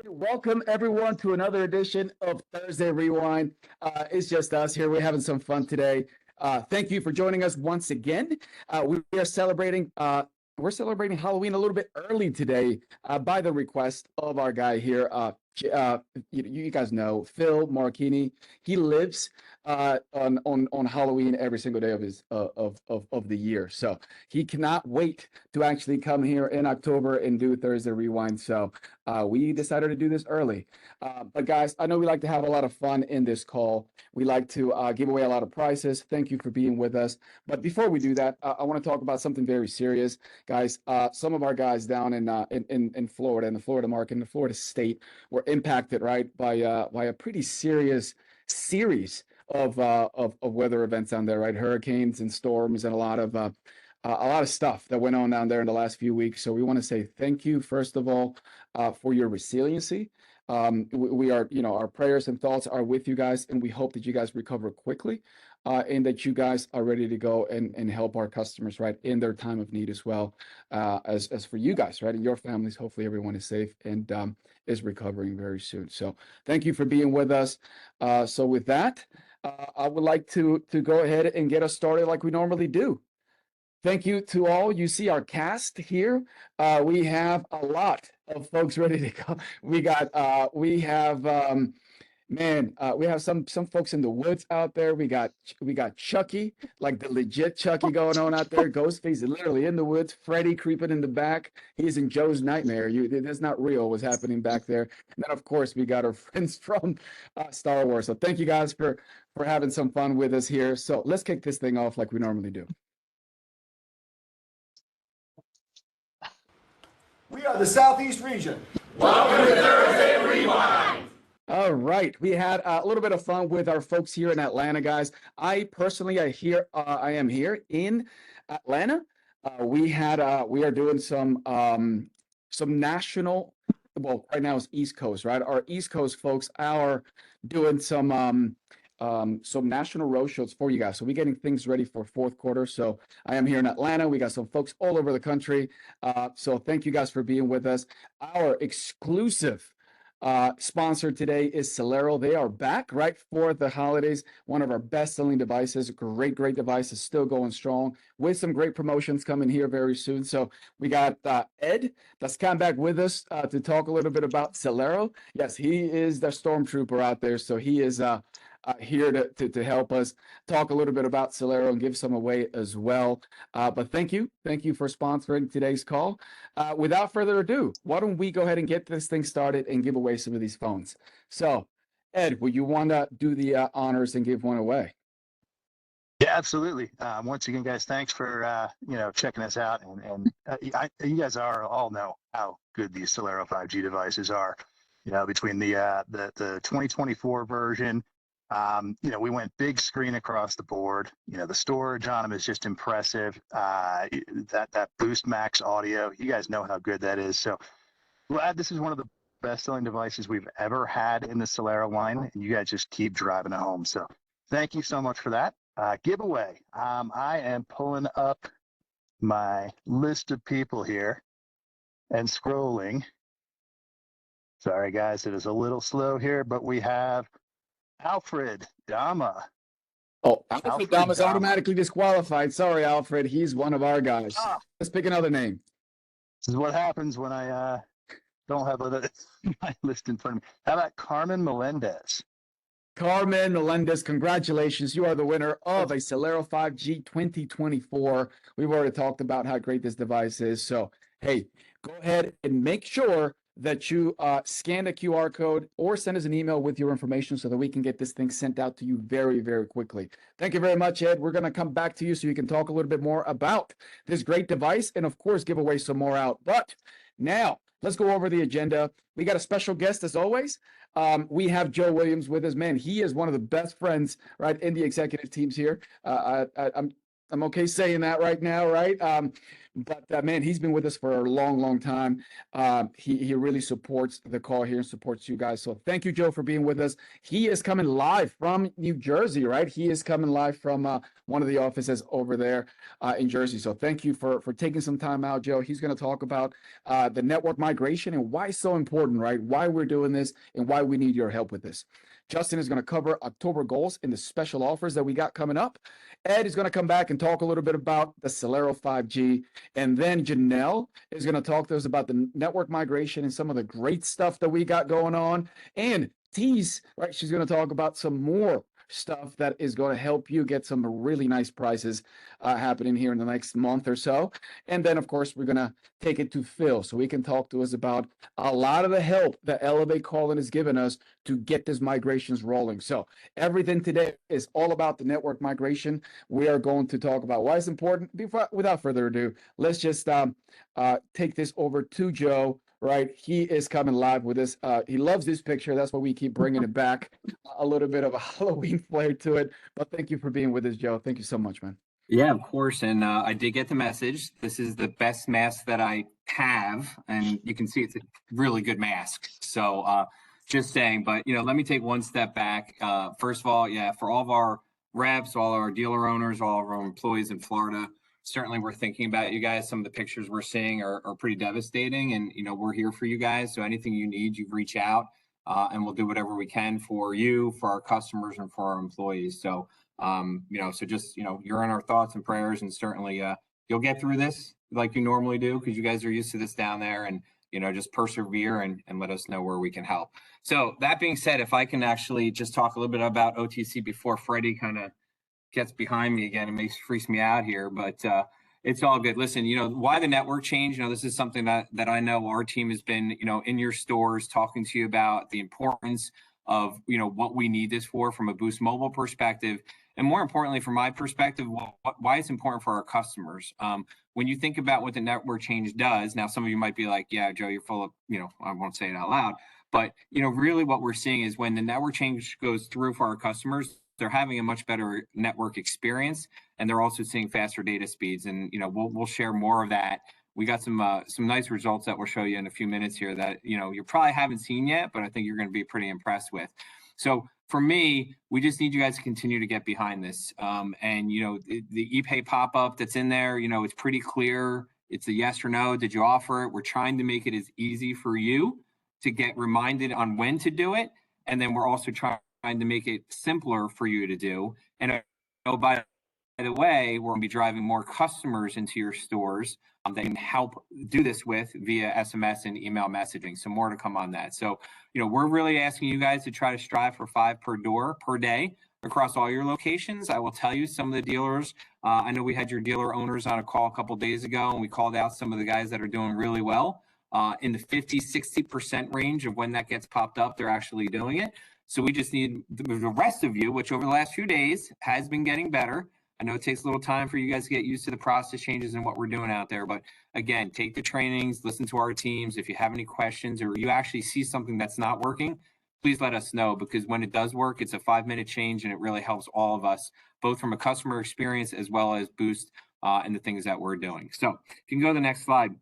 Welcome everyone to another edition of Thursday Rewind. It's just us here. We're having some fun today. Thank you for joining us once again. We are celebrating. We're celebrating Halloween a little bit early today by the request of our guy here. You guys know Phil Marchini. He lives on Halloween every single day of his of the year. So he cannot wait to actually come here in October and do Thursday Rewind. So we decided to do this early. But guys, I know we like to have a lot of fun in this call. We like to give away a lot of prizes. Thank you for being with us. But before we do that, I want to talk about something very serious, guys. Some of our guys down in Florida, in the Florida market, in the Florida state, were impacted right by a pretty serious series of weather events down there, right? Hurricanes and storms and a lot of stuff that went on down there in the last few weeks. So we want to say thank you, first of all, for your resiliency. We are, our prayers and thoughts are with you guys, and we hope that you guys recover quickly, and that you guys are ready to go and help our customers, right, in their time of need as well, as for you guys, right, and your families. Hopefully, everyone is safe and is recovering very soon. So, thank you for being with us. So, with that, I would like to go ahead and get us started like we normally do. Thank you to all. You see our cast here. We have a lot of folks ready to go. We have some folks in the woods out there. We got Chucky, like the legit Chucky going on out there. Ghostface is literally in the woods. Freddy creeping in the back. He's in Joe's nightmare. That's not real what's happening back there. And then of course we got our friends from Star Wars. So thank you guys for having some fun with us here. So let's kick this thing off like we normally do. We are the Southeast region. Welcome to Thursday Rewind. All right, we had a little bit of fun with our folks here in Atlanta, guys. I personally, I am here in Atlanta. We are doing some national. Well, right now it's East Coast, right? Our East Coast folks are doing some national road shows for you guys. So we're getting things ready for fourth quarter. So I am here in Atlanta. We got some folks all over the country. So thank you guys for being with us. Our exclusive sponsor today is Celero. They are back right for the holidays. One of our best-selling devices. Great device is still going strong with some great promotions coming here very soon. So we got Ed that's come back with us to talk a little bit about Celero. Yes, he is the stormtrooper out there. So he is here to help us talk a little bit about Celero and give some away as well. But thank you for sponsoring today's call. Without further ado, why don't we go ahead and get this thing started and give away some of these phones? So, Ed, would you want to do the honors and give one away? Yeah, absolutely. Once again, guys, thanks for checking us out, and you guys all know how good these Celero 5G devices are. Between the 2024 version. We went big screen across the board. The storage on them is just impressive. That Boost Max audio, you guys know how good that is. So glad this is one of the best-selling devices we've ever had in the Celero line, and you guys just keep driving it home. So thank you so much for that. Giveaway. I am pulling up my list of people here and scrolling. Sorry, guys, it is a little slow here, but we have Alfred Dama. Oh, Alfred Dama's automatically disqualified. Sorry, Alfred. He's one of our guys. Let's pick another name. This is what happens when I don't have my list in front of me. How about Carmen Melendez? Carmen Melendez, congratulations. You are the winner of a Celero 5G 2024. We've already talked about how great this device is. So, hey, go ahead and make sure that you scan the QR code or send us an email with your information so that we can get this thing sent out to you very, very quickly. Thank you very much, Ed. We're going to come back to you so you can talk a little bit more about this great device and, of course, give away some more out. But now, let's go over the agenda. We got a special guest, as always. We have Joe Williams with us. Man, he is one of the best friends, right, in the executive teams here. I'm okay saying that right now, right? but man, he's been with us for a long, long time. He really supports the call here and supports you guys. So thank you, Joe, for being with us. He is coming live from New Jersey, right? He is coming live from one of the offices over there in Jersey. So thank you for taking some time out, Joe. He's going to talk about the network migration and why it's so important, right? Why we're doing this and why we need your help with this. Justin is going to cover October goals and the special offers that we got coming up. Ed is going to come back and talk a little bit about the Celero 5G. And then Janelle is going to talk to us about the network migration and some of the great stuff that we got going on. And Tease, right, she's going to talk about some more stuff that is going to help you get some really nice prices happening here in the next month or so. And then, of course, we're going to take it to Phil so he can talk to us about a lot of the help that Elevate Calling has given us to get these migrations rolling. So everything today is all about the network migration. We are going to talk about why it's important. Without further ado, let's just take this over to Joe. Right, he is coming live with this. He loves this picture. That's why we keep bringing it back. A little bit of a Halloween flair to it. But thank you for being with us, Joe. Thank you so much, man. Yeah, of course. And I did get the message. This is the best mask that I have, and you can see it's a really good mask. So just saying, but let me take one step back. First of all, yeah, for all of our reps, all our dealer owners, all of our employees in Florida, certainly we're thinking about you guys. Some of the pictures we're seeing are pretty devastating, and we're here for you guys. So anything you need, you reach out, and we'll do whatever we can for you, for our customers, and for our employees. So so just you're in our thoughts and prayers, and certainly you'll get through this like you normally do, because you guys are used to this down there, and just persevere and let us know where we can help. So that being said, if I can actually just talk a little bit about OTC before Freddie kind of gets behind me again, it freaks me out here, but it's all good. Listen, why the network change? This is something that I know our team has been, in your stores talking to you about the importance of, what we need this for from a Boost Mobile perspective. And more importantly, from my perspective, why it's important for our customers. When you think about what the network change does, now some of you might be like, yeah, Joe, you're full of, I won't say it out loud, but, really what we're seeing is when the network change goes through for our customers, they're having a much better network experience, and they're also seeing faster data speeds. And we'll share more of that. We got some nice results that we'll show you in a few minutes here that you probably haven't seen yet, but I think you're going to be pretty impressed with. So for me, we just need you guys to continue to get behind this. And the ePay pop-up that's in there, it's pretty clear. It's a yes or no. Did you offer it? We're trying to make it as easy for you to get reminded on when to do it, and then we're also trying to make it simpler for you to do. And by the way, we're going to be driving more customers into your stores that can help do this with via SMS and email messaging. So more to come on that. So, we're really asking you guys to try to strive for 5 per door per day across all your locations. I will tell you, some of the dealers, I know we had your dealer owners on a call a couple of days ago, and we called out some of the guys that are doing really well in the 50-60% range of when that gets popped up, they're actually doing it. So we just need the rest of you, which over the last few days has been getting better. I know it takes a little time for you guys to get used to the process changes and what we're doing out there. But again, take the trainings, listen to our teams. If you have any questions or you actually see something that's not working, please let us know, because when it does work, it's a 5-minute change, and it really helps all of us, both from a customer experience as well as Boost and the things that we're doing. So if you can go to the next slide.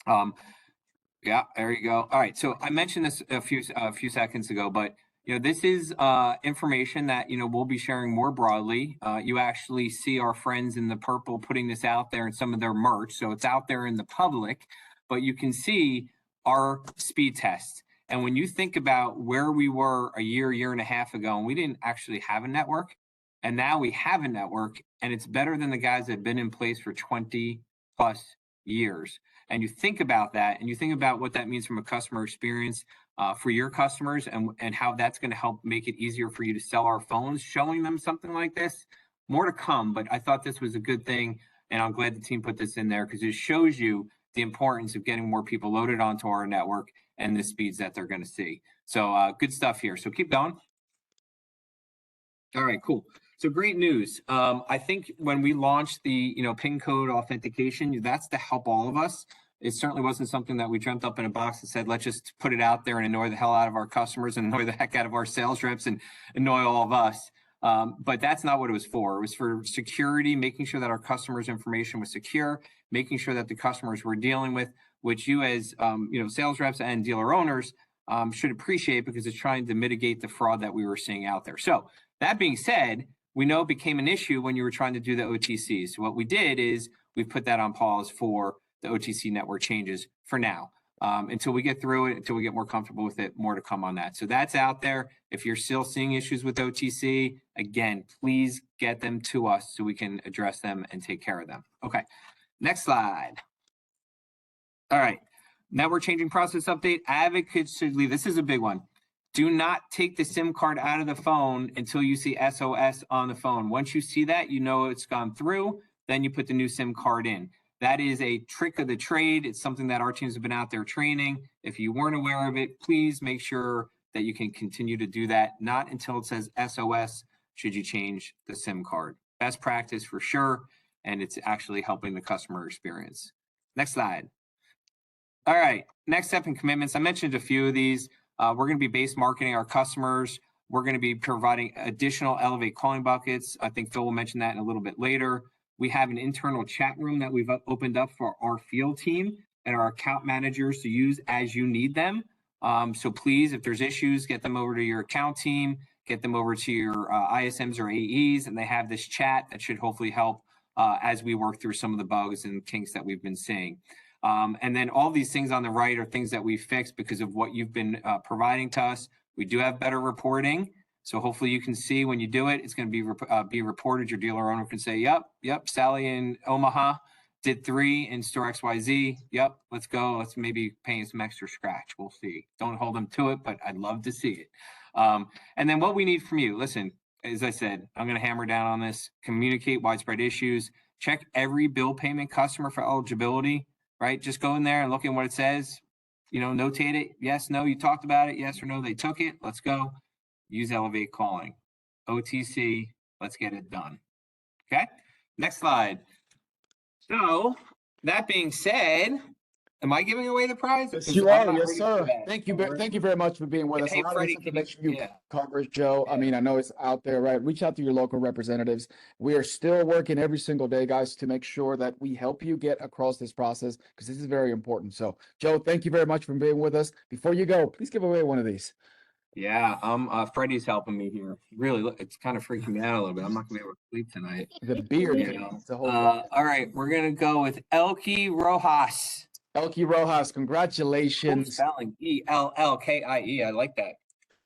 Yeah, there you go. All right. So I mentioned this a few seconds ago, but this is information that we'll be sharing more broadly. You actually see our friends in the purple putting this out there in some of their merch, so it's out there in the public. But you can see our speed test. And when you think about where we were a year and a half ago, and we didn't actually have a network, and now we have a network, and it's better than the guys that have been in place for 20 plus years. And you think about that, and you think about what that means from a customer experience for your customers, and how that's going to help make it easier for you to sell our phones, showing them something like this. More to come, but I thought this was a good thing, and I'm glad the team put this in there, because it shows you the importance of getting more people loaded onto our network and the speeds that they're going to see. So good stuff here. So keep going. All right, cool. So great news. I think when we launched the PIN code authentication, that's to help all of us. It certainly wasn't something that we dreamt up in a box and said, let's just put it out there and annoy the hell out of our customers and annoy the heck out of our sales reps and annoy all of us. But that's not what it was for. It was for security, making sure that our customers' information was secure, making sure that the customers we're dealing with, which you as sales reps and dealer owners should appreciate, because it's trying to mitigate the fraud that we were seeing out there. So that being said, we know it became an issue when you were trying to do the OTCs. So what we did is we put that on pause for the OTC network changes for now. Until we get through it, until we get more comfortable with it, more to come on that. So that's out there. If you're still seeing issues with OTC, again, please get them to us so we can address them and take care of them. Okay, next slide. All right, network changing process update. Advocates should leave. This is a big one. Do not take the SIM card out of the phone until you see SOS on the phone. Once you see that, you know it's gone through, then you put the new SIM card in. That is a trick of the trade. It's something that our teams have been out there training. If you weren't aware of it, please make sure that you can continue to do that. Not until it says SOS should you change the SIM card. Best practice for sure, and it's actually helping the customer experience. Next slide. All right, next step in commitments. I mentioned a few of these. We're going to be base marketing our customers. We're going to be providing additional Elevate calling buckets. I think Phil will mention that in a little bit later. We have an internal chat room that we've opened up for our field team and our account managers to use as you need them. So please, if there's issues, get them over to your account team, get them over to your ISMs or AEs, and they have this chat that should hopefully help as we work through some of the bugs and kinks that we've been seeing. And then all these things on the right are things that we fixed because of what you've been providing to us. We do have better reporting. So hopefully you can see when you do it, it's going to be reported. Your dealer owner can say, yep, Sally in Omaha did 3 in store XYZ. Yep, let's go. Let's maybe pay some extra scratch. We'll see. Don't hold them to it, but I'd love to see it. And then what we need from you, listen, as I said, I'm going to hammer down on this. Communicate widespread issues. Check every bill payment customer for eligibility, right? Just go in there and look at what it says. Notate it. Yes, no, you talked about it. Yes or no, they took it. Let's go. Use Elevate calling. OTC, let's get it done. Okay, next slide. So that being said, am I giving away the prize? Yes, Because you I'm are. not Yes, ready sir. for that. Thank you. Thank you very much for being with us. Hey, A lot Freddie, of this can you- information you yeah. covered, Joe. I mean, I know it's out there, right? Reach out to your local representatives. We are still working every single day, guys, to make sure that we help you get across this process, because this is very important. So, Joe, thank you very much for being with us. Before you go, please give away one of these. Yeah, Freddie's helping me here. Really, it's kind of freaking me out a little bit. I'm not gonna be able to sleep tonight. The beard. You know. It's a whole All right, we're gonna go with Elkie Rojas. Elkie Rojas, Full congratulations. spelling ELLKIE. I like that.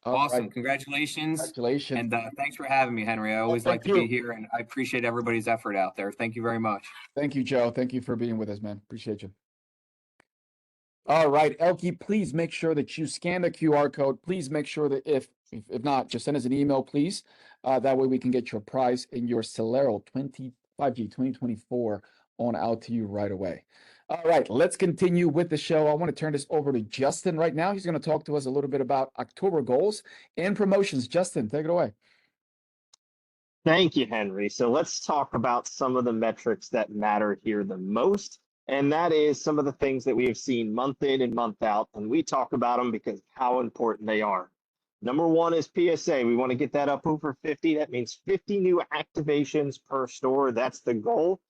All Awesome. right, Congratulations. congratulations. And thanks for having me, Henry. I always like thank to you. be here, and I appreciate everybody's effort out there. Thank you very much. Thank you, Joe. Thank you for being with us, man. Appreciate you. All right, Elkie, please make sure that you scan the QR code. Please make sure that if not, just send us an email, please. That way we can get your prize in your Celero 5G 2024 on out to you right away. All right, let's continue with the show. I want to turn this over to Justin right now. He's going to talk to us a little bit about October goals and promotions. Justin, take it away. Thank you, Henry. So let's talk about some of the metrics that matter here the most. And that is some of the things that we have seen month in and month out. And we talk about them because how important they are. Number one is PSA. We want to get that up over 50. That means 50 new activations per store. That's the goal.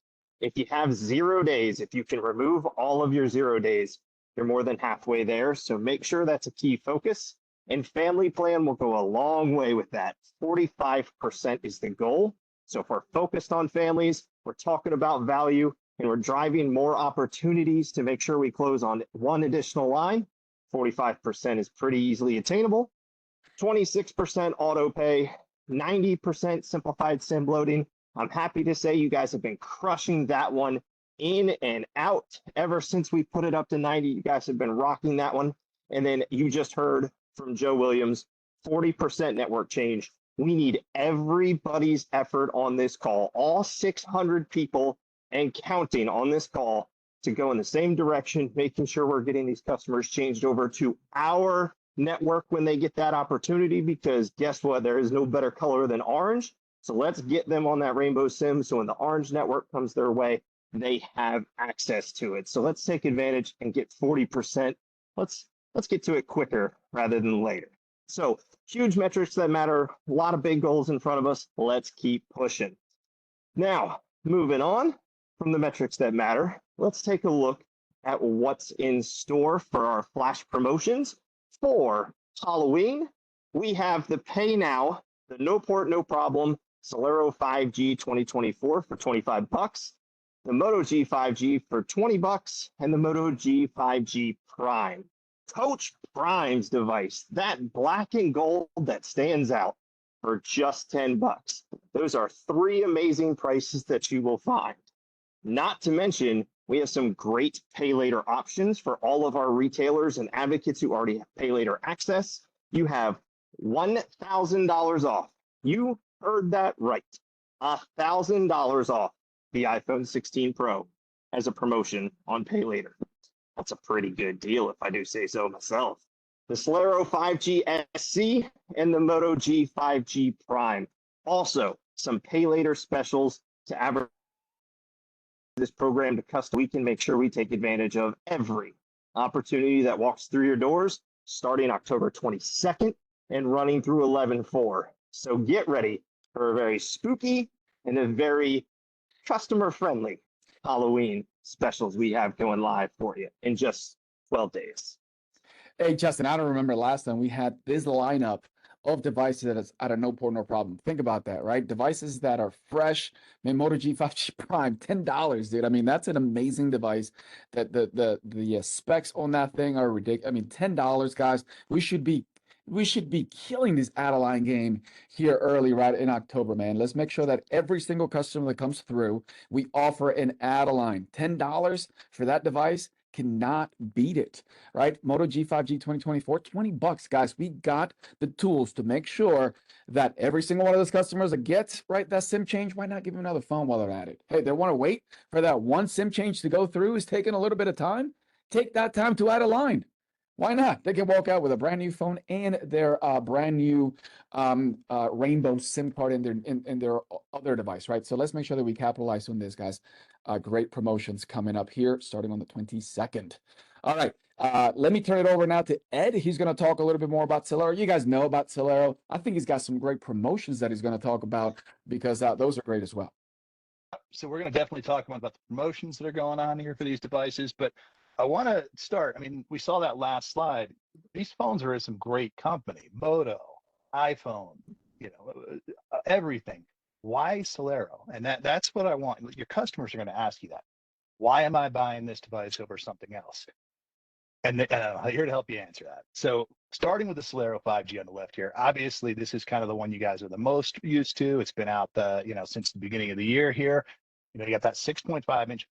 If you have 0 days, if you can remove all of your 0 days, you're more than halfway there. So make sure that's a key focus. And family plan will go a long way with that. 45% is the goal. So if we're focused on families, we're talking about value, and we're driving more opportunities to make sure we close on one additional line, 45% is pretty easily attainable. 26% auto pay, 90% simplified SIM loading. I'm happy to say you guys have been crushing that one in and out ever since we put it up to 90. You guys have been rocking that one. And then you just heard from Joe Williams, 40% network change. We need everybody's effort on this call, all 600 people and counting on this call to go in the same direction, making sure we're getting these customers changed over to our network when they get that opportunity, because guess what? There is no better color than orange. So let's get them on that rainbow SIM. So when the orange network comes their way, they have access to it. So let's take advantage and get 40%. Let's get to it quicker rather than later. So huge metrics that matter, a lot of big goals in front of us. Let's keep pushing. Now, moving on. from the metrics that matter, let's take a look at what's in store for our flash promotions. For Halloween, we have the Pay Now, the No Port, No Problem Celero 5G 2024 for 25 bucks, the Moto G 5G for 20 bucks, and the Moto G 5G Prime. Coach Prime's device, that black and gold that stands out, for just 10 bucks. Those are three amazing prices that you will find. Not to mention, we have some great pay later options for all of our retailers and advocates who already have pay later access. You have $1,000 off. You heard that right. $1,000 off the iPhone 16 Pro as a promotion on pay later. That's a pretty good deal if I do say so myself. The Celero 5G SC and the Moto G 5G Prime. Also, some pay later specials to advertise this program to customers. We can make sure we take advantage of every opportunity that walks through your doors, starting October 22nd and running through 11/4. So get ready for a very spooky and a very customer-friendly Halloween specials we have going live for you in just 12 days. Hey, Justin, I don't remember last time we had this lineup of devices that is out of no port, no problem. Think about that, right? Devices that are fresh. I mean, Moto G5G Prime, $10, dude. I mean, that's an amazing device. That the specs on that thing are ridiculous. I mean, $10, guys. We should be killing this Adeline game here early, right in October, man. Let's make sure that every single customer that comes through, we offer an Adeline. $10 for that device. Cannot beat it, right? Moto G5G 2024, 20 bucks, guys. We got the tools to make sure that every single one of those customers that gets, right, that SIM change, why not give them another phone while they're at it? Hey, they want to wait for that one SIM change to go through is taking a little bit of time. Take that time to add a line. Why not? They can walk out with a brand new phone and their brand new rainbow SIM card in their other device, right? So let's make sure that we capitalize on this, guys. Great promotions coming up here, starting on the 22nd. All right, let me turn it over now to Ed. He's going to talk a little bit more about Celero. You guys know about Celero. I think he's got some great promotions that he's going to talk about because those are great as well. So we're going to definitely talk about the promotions that are going on here for these devices, but I want to start. I mean, we saw that last slide. These phones are in some great company. Moto, iPhone, everything. Why Celero? And that's what I want. Your customers are going to ask you that. Why am I buying this device over something else? And I'm here to help you answer that. So starting with the Celero 5G on the left here, obviously this is kind of the one you guys are the most used to. It's been out since the beginning of the year here. You got that 6.5-inch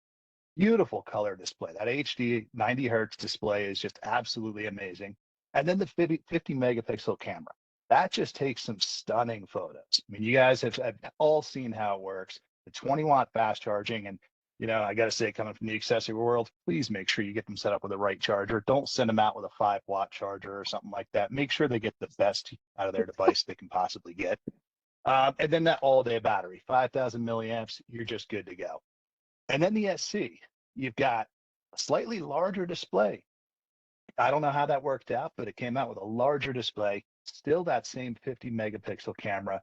beautiful color display. That HD 90 hertz display is just absolutely amazing. And then the 50 megapixel camera. That just takes some stunning photos. I mean, you guys have all seen how it works. The 20-watt fast charging. And, I got to say, coming from the accessory world, please make sure you get them set up with the right charger. Don't send them out with a 5-watt charger or something like that. Make sure they get the best out of their device they can possibly get. And then that all-day battery, 5,000 milliamps, you're just good to go. And then the SC, you've got a slightly larger display. I don't know how that worked out, but it came out with a larger display, still that same 50 megapixel camera.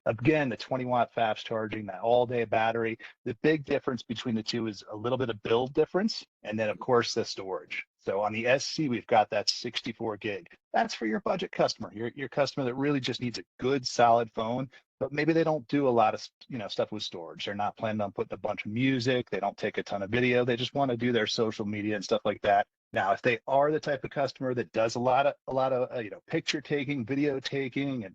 Again, the 20-watt fast charging, that all-day battery. The big difference between the two is a little bit of build difference, and then, of course, the storage. So on the SC, we've got that 64 gig. That's for your budget customer, your customer that really just needs a good, solid phone, but maybe they don't do a lot of stuff with storage. They're not planning on putting a bunch of music. They don't take a ton of video. They just want to do their social media and stuff like that. Now, if they are the type of customer that does a lot of picture taking, video taking, and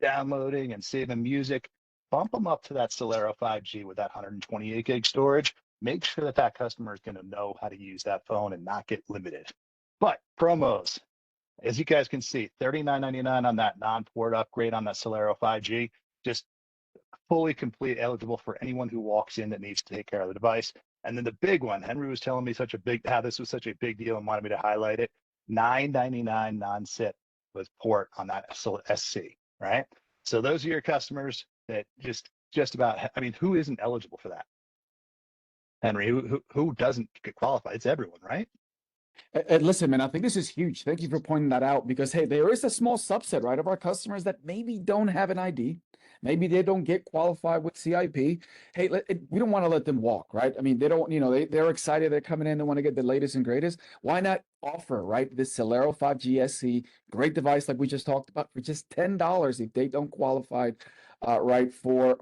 downloading and saving music, bump them up to that Celero 5G with that 128 gig storage. Make sure that customer is going to know how to use that phone and not get limited. But promos, as you guys can see, $39.99 on that non-port upgrade on that Celero 5G, just fully complete, eligible for anyone who walks in that needs to take care of the device. And then the big one, Henry was telling me how this was such a big deal and wanted me to highlight it. $9.99 non-SIP with port on that SC, right? So those are your customers that just about, who isn't eligible for that? Henry, who doesn't get qualified? It's everyone, right? And listen, man, I think this is huge. Thank you for pointing that out because, hey, there is a small subset, right, of our customers that maybe don't have an ID, maybe they don't get qualified with CIP. Hey, we don't want to let them walk, right? I mean, they don't, they're excited. They're coming in. They want to get the latest and greatest. Why not offer, right? This Celero 5G SC, great device like we just talked about, for just $10 if they don't qualify, right, for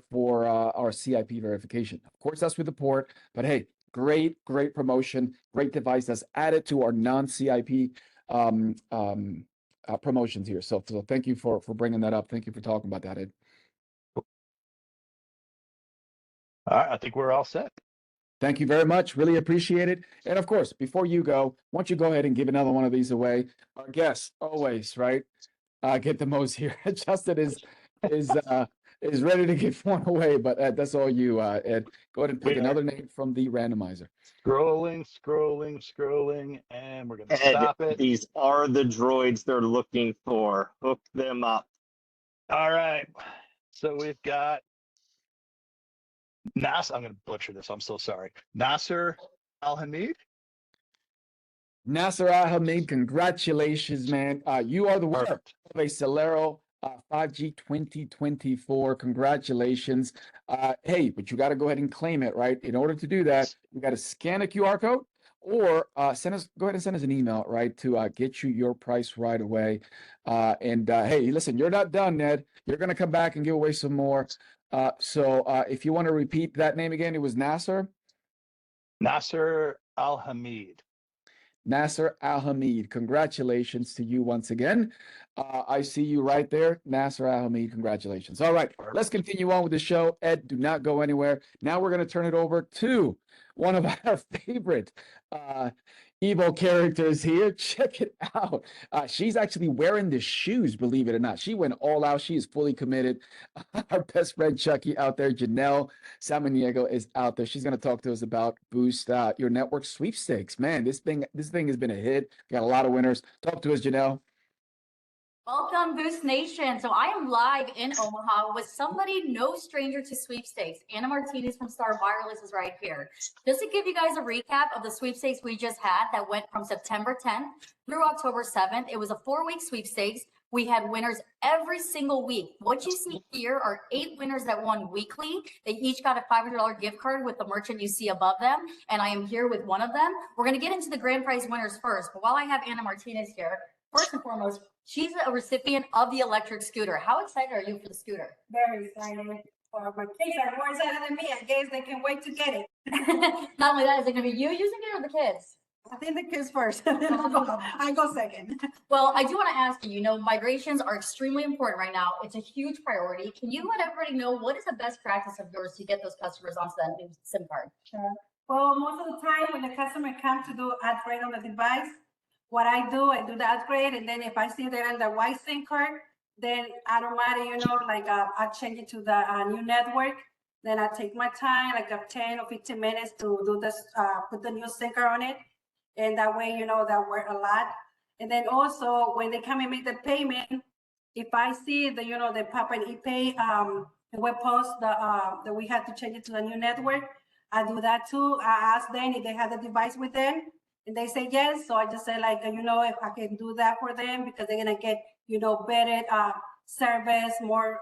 our CIP verification. Of course, that's with the port, but hey, great promotion, great device that's added to our non-CIP promotions here. So thank you for bringing that up. Thank you for talking about that, Ed. All right, I think we're all set. Thank you very much. Really appreciate it. And of course, before you go, why don't you go ahead and give another one of these away? Our guests always, right? Get the most here. Justin is ready to give one away, but that's all you, Ed. Go ahead and pick another name from the randomizer. Scrolling, and we're gonna Ed, stop it. these are the droids they're looking for. Hook them up. All right, so we've got Nasser. I'm gonna butcher this. I'm so sorry. Nasser Al-Hamid. Nasser Al-Hamid, congratulations, man. You are the winner Perfect. of a Celero 5G 2024. Congratulations. Hey, but you got to go ahead and claim it, right? In order to do that, you got to scan a QR code or go ahead and send us an email, right, to get you your price right away. Hey, listen, you're not done, Ned. You're going to come back and give away some more. So if you want to repeat that name again, it was Nasser Al-Hamid. Nasser Al-Hamid. Congratulations to you once again. I see you right there. Nasser Al-Hamid, congratulations. All right, let's continue on with the show. Ed, do not go anywhere. Now we're going to turn it over to one of our favorite Evo characters here. Check it out. She's actually wearing the shoes, believe it or not. She went all out. She is fully committed. Our best friend Chucky out there, Janelle Samaniego, is out there. She's going to talk to us about Boost Your Network Sweepstakes. Man, this thing has been a hit. Got a lot of winners. Talk to us, Janelle. Welcome, Boost Nation. So I am live in Omaha with somebody no stranger to sweepstakes. Anna Martinez from Star Wireless is right here. Just to give you guys a recap of the sweepstakes we just had that went from September 10th through October 7th. It was a 4-week sweepstakes. We had winners every single week. What you see here are 8 winners that won weekly. They each got a $500 gift card with the merchant you see above them. And I am here with one of them. We're going to get into the grand prize winners first. But while I have Anna Martinez here, first and foremost, she's a recipient of the electric scooter. How excited are you for the scooter? Very excited. Well, my kids are more excited than me. I guess they can wait to get it. Not only that, is it going to be you using it or the kids? I think the kids first. I go second. Well, I do want to ask you, migrations are extremely important right now. It's a huge priority. Can you let everybody know what is the best practice of yours to get those customers onto that new SIM card? Sure. Well, most of the time when the customer comes to do upgrade on the device, what I do the upgrade, and then if I see they're on the white SIM card, then automatically, I change it to the new network. Then I take my time, 10 or 15 minutes to do this, put the new SIM card on it. And that way, that work a lot. And then also when they come and make the payment, if I see the pop and ePay, the web post that we had to change it to the new network, I do that too. I ask them if they have the device with them. And they say yes, so I just say if I can do that for them because they're gonna get better service, more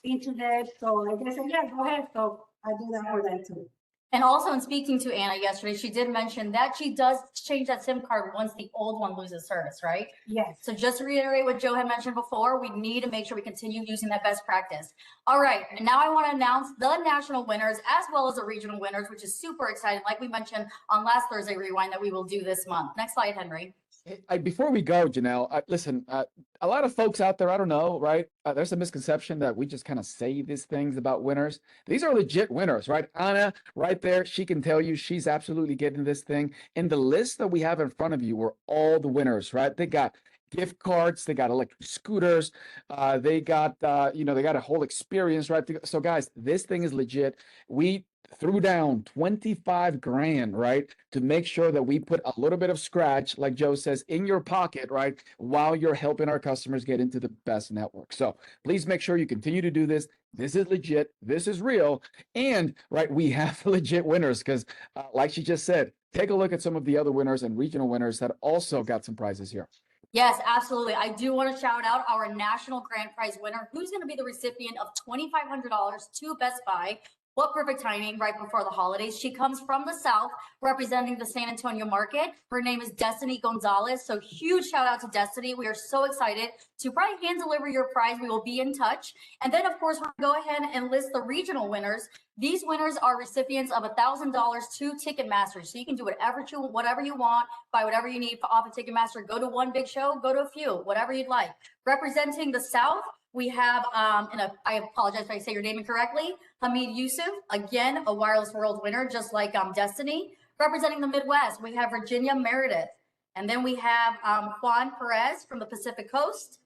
internet. So they say yeah, go ahead. So I do that for them too. And also in speaking to Anna yesterday, she did mention that she does change that SIM card once the old one loses service, right? Yes. So just to reiterate what Joe had mentioned before, we need to make sure we continue using that best practice. All right, and now I want to announce the national winners as well as the regional winners, which is super exciting. Like we mentioned on last Thursday Rewind that we will do this month. Next slide, Henry. Before we go, Janelle, listen, a lot of folks out there, I don't know, right? There's a misconception that we just kind of say these things about winners. These are legit winners, right? Anna, right there, she can tell you she's absolutely getting this thing. And the list that we have in front of you were all the winners, right? They got gift cards, they got electric scooters, they got, they got a whole experience, right? So guys, this thing is legit. We threw down 25 grand, right? To make sure that we put a little bit of scratch, like Joe says, in your pocket, right? While you're helping our customers get into the best network. So please make sure you continue to do this. This is legit. This is real. And right, we have legit winners because like she just said, take a look at some of the other winners and regional winners that also got some prizes here. Yes, absolutely. I do want to shout out our national grand prize winner, who's going to be the recipient of $2,500 to Best Buy. What perfect timing right before the holidays. She comes from the South representing the San Antonio market. Her name is Destiny Gonzalez. So huge shout out to Destiny. We are so excited to probably hand deliver your prize. We will be in touch. And then of course, we'll go ahead and list the regional winners. These winners are recipients of $1,000 to Ticketmaster. So you can do whatever you want, buy whatever you need off of Ticketmaster. Go to one big show, go to a few, whatever you'd like. Representing the South, we have, I apologize if I say your name incorrectly, Hamid Yusuf, again, a Wireless World winner, just like Destiny. Representing the Midwest, we have Virginia Meredith. And then we have Juan Perez from the Pacific Coast,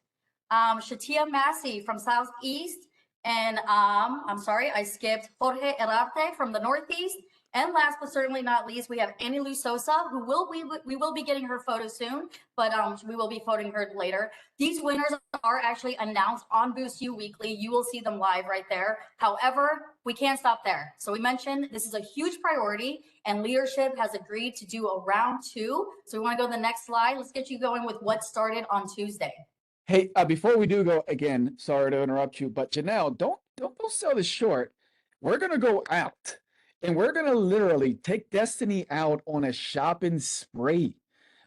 Shatia Massey from Southeast, and I'm sorry, I skipped Jorge Herarte from the Northeast. And last but certainly not least, we have Annie Lou Sosa, who we will be getting her photo soon, but we will be photoing her later. These winners are actually announced on Boost You Weekly. You will see them live right there. However, we can't stop there. So we mentioned this is a huge priority, and leadership has agreed to do a round 2. So we want to go to the next slide. Let's get you going with what started on Tuesday. Hey, before we do go again, sorry to interrupt you, but Janelle, don't sell this short. We're gonna go out. And we're going to literally take Destiny out on a shopping spree.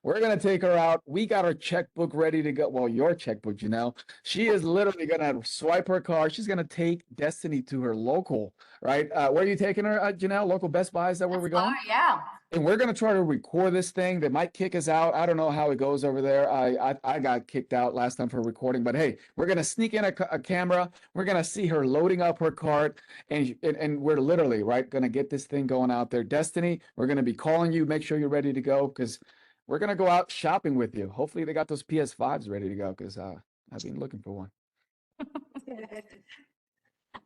We're going to take her out. We got her checkbook ready to go. Well, your checkbook, Janelle. She is literally going to swipe her card. She's going to take Destiny to her local, right? Where are you taking her, Janelle? Local Best Buy? Is that where we're going? Yeah. And we're going to try to record this thing. They might kick us out. I don't know how it goes over there. I got kicked out last time for recording, but hey, we're going to sneak in a camera. We're going to see her loading up her cart, and we're literally, right, going to get this thing going out there. Destiny, we're going to be calling you. Make sure you're ready to go because we're going to go out shopping with you. Hopefully they got those PS5s ready to go because I've been looking for one.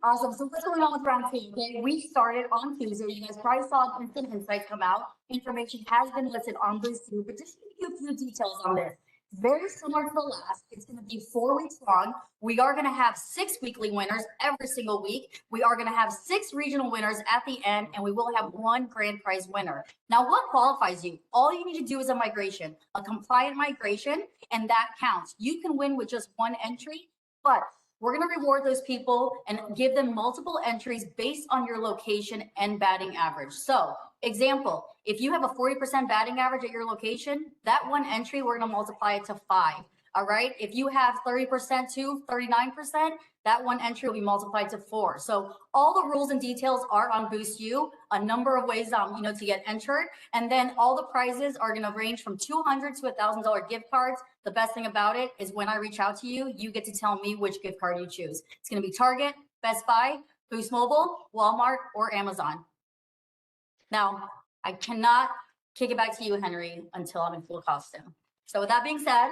Awesome. So what's going on with round 2? Okay, we started on Tuesday. You guys probably saw Instant Insights come out. Information has been listed on Boost You, but just to give you a few details on this. Very similar to the last. It's going to be 4 weeks long. We are going to have 6 weekly winners every single week. We are going to have 6 regional winners at the end, and we will have 1 grand prize winner. Now, what qualifies you? All you need to do is a migration, a compliant migration, and that counts. You can win with just 1 entry, but we're going to reward those people and give them multiple entries based on your location and batting average. So, example, if you have a 40% batting average at your location, that 1 entry, we're going to multiply it to 5. All right. If you have 30% to 39%, that 1 entry will be multiplied to 4. So all the rules and details are on Boost You, a number of ways, to get entered. And then all the prizes are going to range from $200 to $1,000 gift cards. The best thing about it is when I reach out to you, you get to tell me which gift card you choose. It's going to be Target, Best Buy, Boost Mobile, Walmart, or Amazon. Now, I cannot kick it back to you, Henry, until I'm in full costume. So with that being said,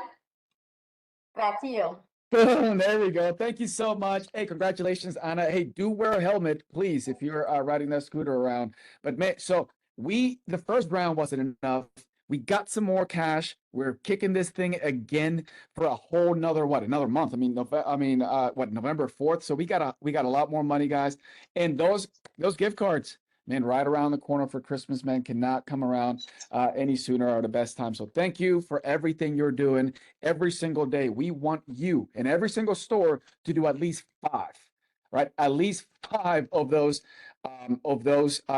back to you. Boom, there we go. Thank you so much. Hey, congratulations, Anna. Hey, do wear a helmet, please, if you're riding that scooter around. But man, so the first round wasn't enough. We got some more cash. We're kicking this thing again for a whole another month. I mean, November 4th. So we got a lot more money, guys. And those gift cards, man, right around the corner for Christmas, man, cannot come around any sooner or the best time. So thank you for everything you're doing every single day. We want you in every single store to do at least 5, right? At least 5 of those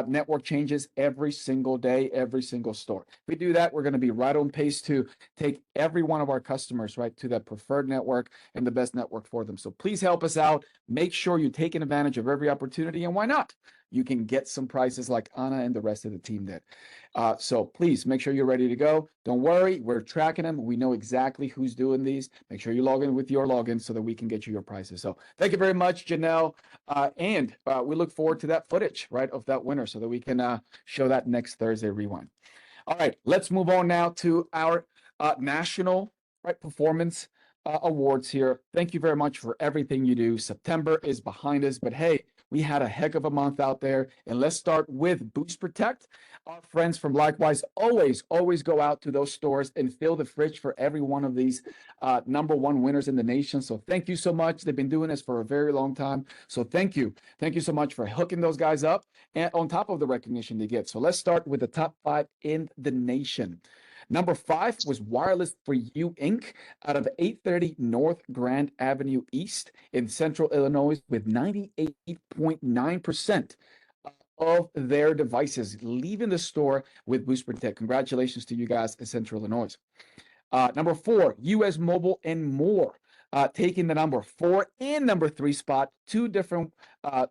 network changes every single day, every single store. If we do that, we're going to be right on pace to take every one of our customers right to that preferred network and the best network for them. So please help us out. Make sure you're taking advantage of every opportunity, and why not? You can get some prizes like Anna and the rest of the team did. So please make sure you're ready to go. Don't worry, we're tracking them. We know exactly who's doing these. Make sure you log in with your login so that we can get you your prizes. So thank you very much, Janelle. And we look forward to that footage, right, of that winner so that we can show that next Thursday rewind. All right, let's move on now to our national performance awards here. Thank you very much for everything you do. September is behind us, but hey, we had a heck of a month out there. And let's start with Boost Protect. Our friends from Likewise always go out to those stores and fill the fridge for every one of these #1 winners in the nation. So thank you so much. They've been doing this for a very long time. So thank you. Thank you so much for hooking those guys up and on top of the recognition they get. So let's start with the top 5 in the nation. Number 5 was Wireless for You Inc. out of 830 North Grand Avenue East in Central Illinois with 98.9% of their devices leaving the store with Boost Protect. Congratulations to you guys in Central Illinois. Number 4, US Mobile and More. Taking the number 4 and number 3 spot, 2 different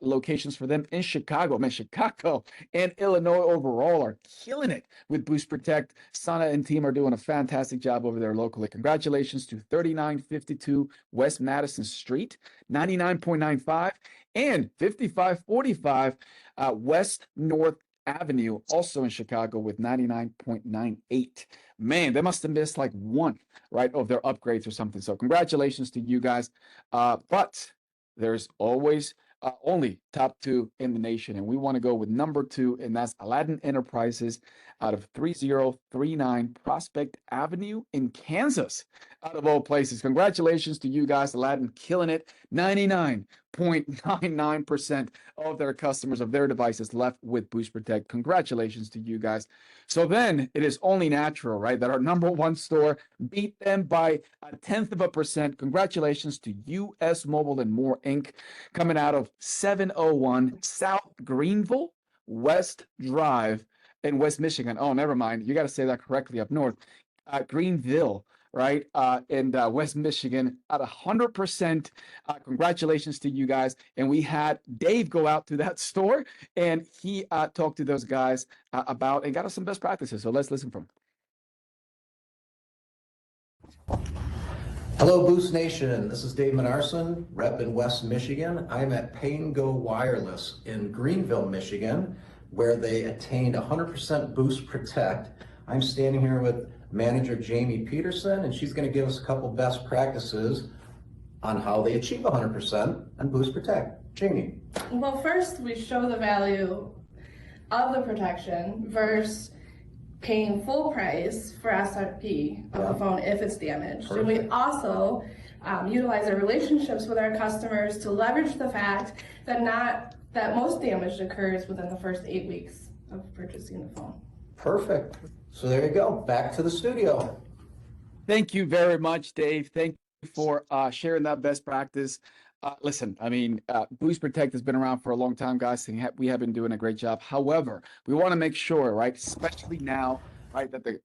locations for them in Chicago. Man, Chicago and Illinois overall are killing it with Boost Protect. Sana and team are doing a fantastic job over there locally. Congratulations to 3952 West Madison Street, 99.95, and 5545 West North Avenue, also in Chicago with 99.98. Man, they must have missed like one, right, of their upgrades or something. So congratulations to you guys. But there's always only top 2 in the nation. And we want to go with number 2, and that's Aladdin Enterprises out of 3039 Prospect Avenue in Kansas, out of all places. Congratulations to you guys, Aladdin, killing it. 99.99% of their customers, of their devices left with Boost Protect. Congratulations to you guys. So then it is only natural, right, that our number 1 store beat them by 0.1%. Congratulations to US Mobile and More Inc. coming out of 701 South Greenville West Drive in West Michigan. Oh, never mind. You got to say that correctly up north. Greenville, right, in West Michigan at 100%. Congratulations to you guys. And we had Dave go out to that store, and he talked to those guys about and got us some best practices. So let's listen from him. Hello, Boost Nation. This is Dave Menarson, rep in West Michigan. I'm at Pay and Go Wireless in Greenville, Michigan, where they attained 100% Boost Protect. I'm standing here with manager Jamie Peterson, and she's going to give us a couple best practices on how they achieve 100% on Boost Protect. Jamie. Well, first we show the value of the protection versus paying full price for SRP of the phone if it's damaged. Perfect. And we also utilize our relationships with our customers to leverage the fact that most damage occurs within the first 8 weeks of purchasing the phone. Perfect. So there you go. Back to the studio. Thank you very much, Dave. Thank you for sharing that best practice. Listen, I mean, Boost Protect has been around for a long time, guys, and we have been doing a great job. However, we want to make sure, right, especially now, right, that the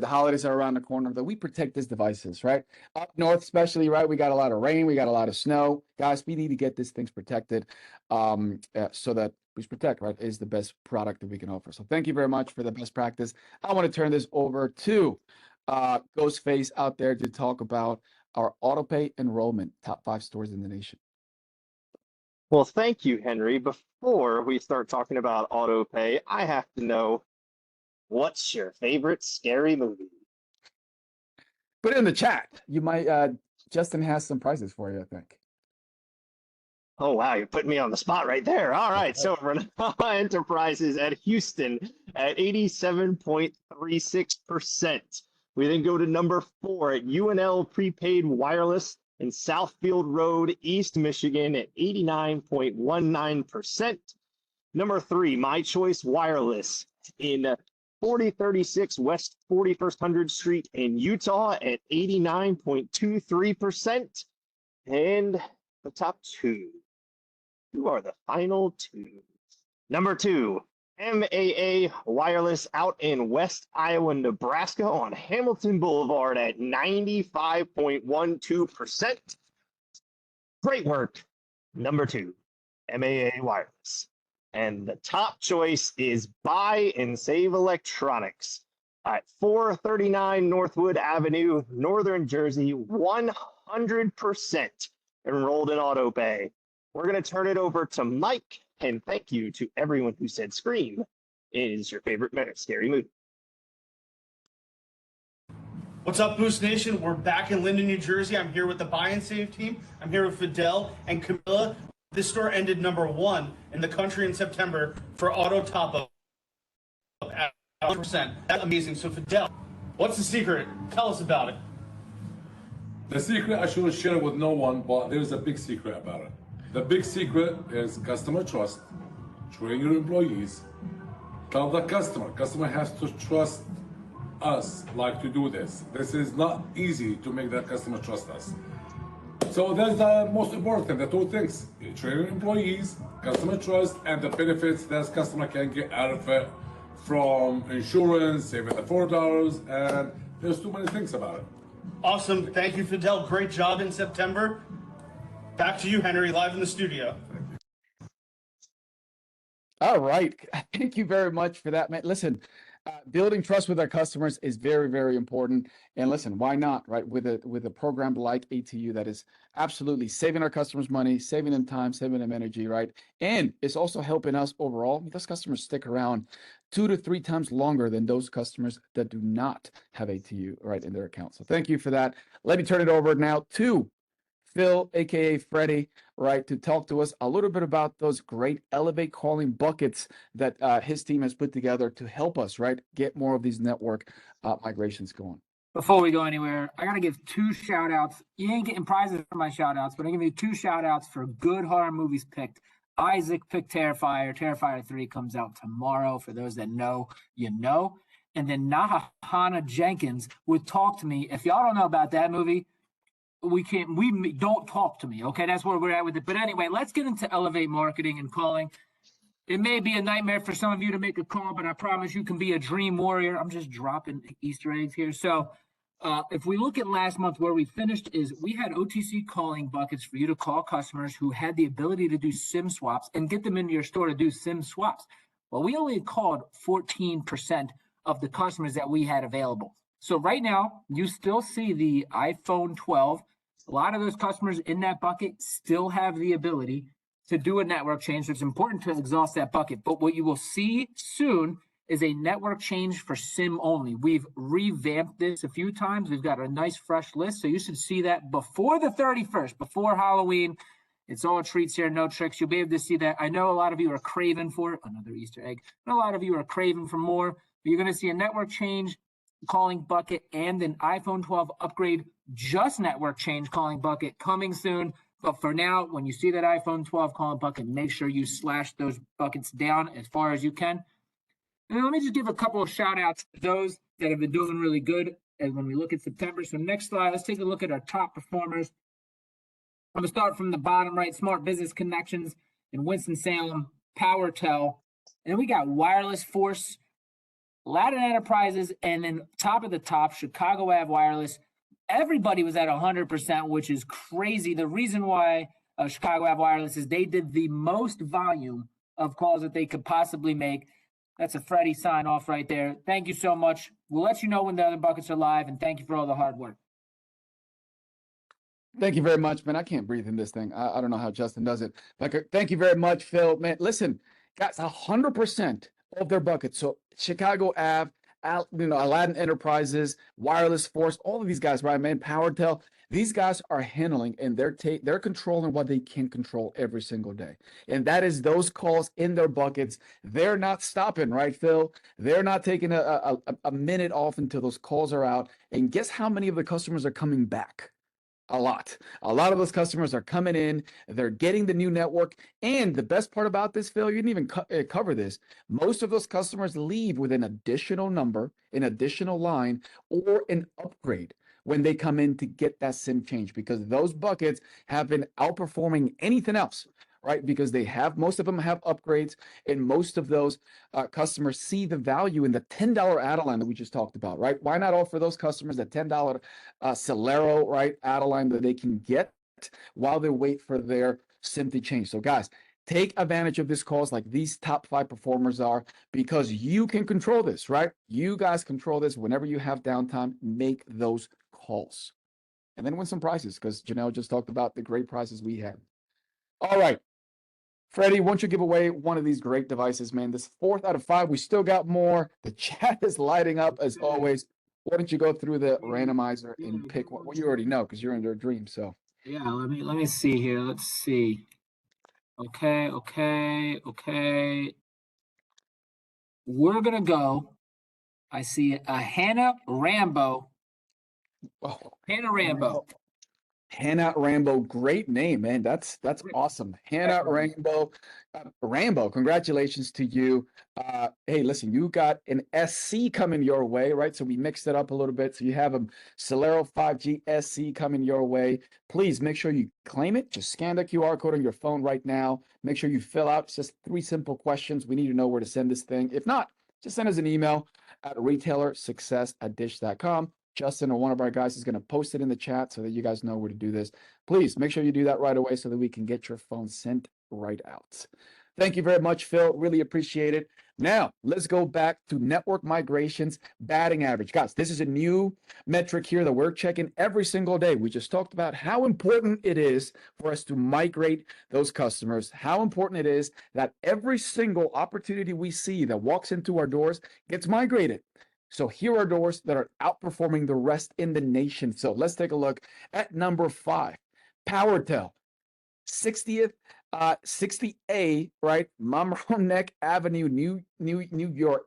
holidays are around the corner, that we protect these devices, right? Up north, especially, right, we got a lot of rain, we got a lot of snow. Guys, we need to get these things protected so that Boost Protect, right, is the best product that we can offer. So thank you very much for the best practice. I want to turn this over to Ghostface out there to talk about our AutoPay enrollment, top 5 stores in the nation. Well, thank you, Henry. Before we start talking about AutoPay, I have to know, what's your favorite scary movie? Put it in the chat. You might, Justin has some prizes for you, I think. Oh, wow, you're putting me on the spot right there. All right, so Renault Enterprises at Houston at 87.36%. We then go to number 4 at UNL Prepaid Wireless in Southfield Road, East Michigan at 89.19%. Number 3, My Choice Wireless in 4036 West 4100 Street in Utah at 89.23%. And the top 2. Who are the final 2? Number 2, MAA Wireless out in West Iowa, Nebraska on Hamilton Boulevard at 95.12%. Great work. Number 2, MAA Wireless. And the top choice is Buy and Save Electronics at 439 Northwood Avenue, Northern Jersey, 100% enrolled in AutoPay. We're going to turn it over to Mike, and thank you to everyone who said Scream is your favorite scary movie. What's up, Boost Nation? We're back in Linden, New Jersey. I'm here with the Buy and Save team. I'm here with Fidel and Camilla. This store ended number 1 in the country in September for auto top-up at 100%. That's amazing. So, Fidel, what's the secret? Tell us about it. The secret I shouldn't share with no one, but there's a big secret about it. The big secret is customer trust. Train your employees. Tell the customer. Customer has to trust us like to do this. This is not easy to make that customer trust us. So that's the most important thing, the two things. You train your employees, customer trust, and the benefits that customer can get out of it from insurance, saving the $4, and there's too many things about it. Awesome. Thank you, Fidel. Great job in September. Back to you, Henry, live in the studio. All right. Thank you very much for that, man. Listen, building trust with our customers is very, very important. And listen, why not, right? With a program like ATU that is absolutely saving our customers money, saving them time, saving them energy, right? And it's also helping us overall because customers stick around 2 to 3 times longer than those customers that do not have ATU right in their account. So thank you for that. Let me turn it over now to Phil, aka Freddie, right, to talk to us a little bit about those great Elevate calling buckets that his team has put together to help us, right, get more of these network migrations going. Before we go anywhere, I got to give 2 shout outs. You ain't getting prizes for my shout outs, but I'm giving you 2 shout outs for good horror movies picked. Isaac picked Terrifier. Terrifier 3 comes out tomorrow. For those that know, you know. And then Nahana Jenkins would Talk to Me. If y'all don't know about that movie, we don't talk to me. Okay, that's where we're at with it. But anyway, let's get into Elevate marketing and calling. It may be a nightmare for some of you to make a call, but I promise you can be a dream warrior. I'm just dropping Easter eggs here. So if we look at last month, where we finished is we had OTC calling buckets for you to call customers who had the ability to do SIM swaps and get them into your store to do SIM swaps. Well, we only called 14% of the customers that we had available. So right now, you still see the iPhone 12. A lot of those customers in that bucket still have the ability to do a network change. So it's important to exhaust that bucket. But what you will see soon is a network change for SIM only. We've revamped this a few times. We've got a nice fresh list. So you should see that before the 31st, before Halloween. It's all treats here, no tricks. You'll be able to see that. I know a lot of you are craving for another Easter egg. I know a lot of you are craving for more. But you're going to see a network change calling bucket and an iPhone 12 upgrade just network change calling bucket coming soon. But for now, when you see that iPhone 12 calling bucket, make sure you slash those buckets down as far as you can. And let me just give a couple of shout outs to those that have been doing really good. And when we look at September, so next slide, let's take a look at our top performers. I'm gonna start from the bottom right, Smart Business Connections in Winston-Salem, PowerTel, and we got Wireless Force, Latin Enterprises, and then top of the top, Chicago Ave Wireless. Everybody was at 100%, which is crazy. The reason why Chicago Ave Wireless is they did the most volume of calls that they could possibly make. That's a Freddie sign off right there. Thank you so much. We'll let you know when the other buckets are live, and thank you for all the hard work. Thank you very much, man. I can't breathe in this thing. I don't know how Justin does it. Like, thank you very much, Phil. Man, listen, guys, 100% of their buckets. So Chicago Ave, Aladdin Enterprises, Wireless Force, all of these guys, right, man, PowerTel, these guys are handling and they're controlling what they can control every single day. And that is those calls in their buckets. They're not stopping, right, Phil? They're not taking a minute off until those calls are out. And guess how many of the customers are coming back? A lot of those customers are coming in, they're getting the new network. And the best part about this, Phil, you didn't even cover this. Most of those customers leave with an additional number, an additional line, or an upgrade when they come in to get that SIM change, because those buckets have been outperforming anything else, right? Because most of them have upgrades, and most of those customers see the value in the $10 add-on that we just talked about, right? Why not offer those customers that $10 Celero, right, add-on that they can get while they wait for their SIM to change? So guys, take advantage of this calls like these top 5 performers are, because you can control this, right? You guys control this. Whenever you have downtime, make those calls. And then win some prizes, because Janelle just talked about the great prizes we had. All right. Freddie, why don't you give away one of these great devices, man? This 4th out of 5. We still got more. The chat is lighting up as always. Why don't you go through the randomizer and pick one? Well, you already know because you're in your dream. So Yeah, let me see here. Let's see. Okay. We're gonna go. I see a Hannah Rambo. oh, Hannah Rambo. Hannah Rambo, great name, man. That's awesome. Hannah Rambo, Rambo, congratulations to you. Hey, listen, you got an SC coming your way, right? So we mixed it up a little bit. So you have a Celero 5G SC coming your way. Please make sure you claim it. Just scan the QR code on your phone right now. Make sure you fill out just 3 simple questions. We need to know where to send this thing. If not, just send us an email at retailersuccess@dish.com. Justin or one of our guys is going to post it in the chat so that you guys know where to do this. Please make sure you do that right away so that we can get your phone sent right out. Thank you very much, Phil. Really appreciate it. Now, let's go back to network migrations, batting average. Guys, this is a new metric here that we're checking every single day. We just talked about how important it is for us to migrate those customers, how important it is that every single opportunity we see that walks into our doors gets migrated. So here are doors that are outperforming the rest in the nation. So let's take a look at number 5, PowerTel, 60A, right? Mamaroneck Avenue, New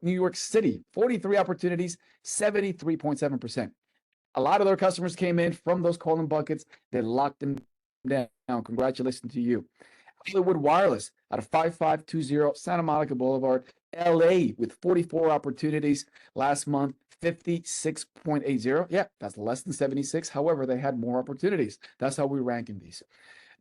York City, 43 opportunities, 73.7%. A lot of their customers came in from those calling buckets. They locked them down. Congratulations to you. Hollywood Wireless out of 5520 Santa Monica Boulevard, LA, with 44 opportunities last month, 56.80. Yeah, that's less than 76. However, they had more opportunities. That's how we're ranking these.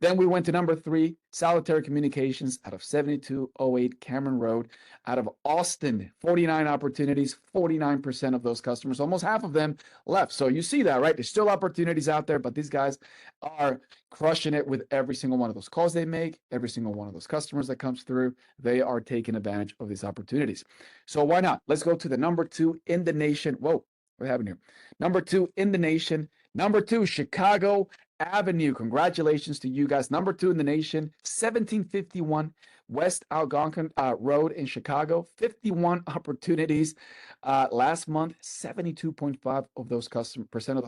Then we went to number 3, Solitaire Communications out of 7208 Cameron Road, out of Austin, 49 opportunities, 49% of those customers, almost half of them left. So you see that, right? There's still opportunities out there, but these guys are crushing it with every single one of those calls they make, every single one of those customers that comes through. They are taking advantage of these opportunities. So why not? Let's go to the number 2 in the nation. Whoa, what happened here? Number 2 in the nation. Number 2, Chicago Avenue. Congratulations to you guys. Number 2 in the nation, 1751 West Algonquin Road in Chicago. 51 opportunities last month. 72.5% of those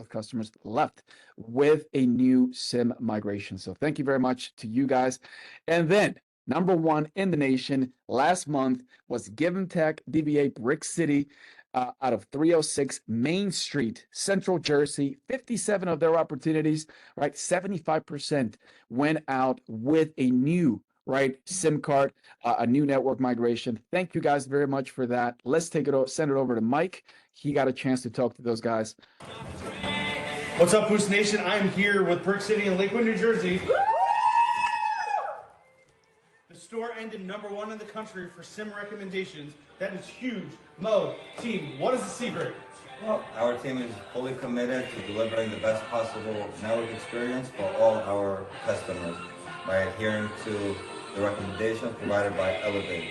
customers left with a new SIM migration. So thank you very much to you guys. And then number 1 in the nation last month was Given Tech DBA Brick City. Out of 306 Main Street, Central Jersey, 57 of their opportunities, right? 75% went out with a new, right, SIM card, a new network migration. Thank you guys very much for that. Let's take it over, send it over to Mike. He got a chance to talk to those guys. What's up, Boost Nation? I'm here with Brick City in Lakewood, New Jersey. The store ended number 1 in the country for SIM recommendations. That is huge. Mo, team, what is the secret? Well, our team is fully committed to delivering the best possible network experience for all our customers by adhering to the recommendations provided by Elevate.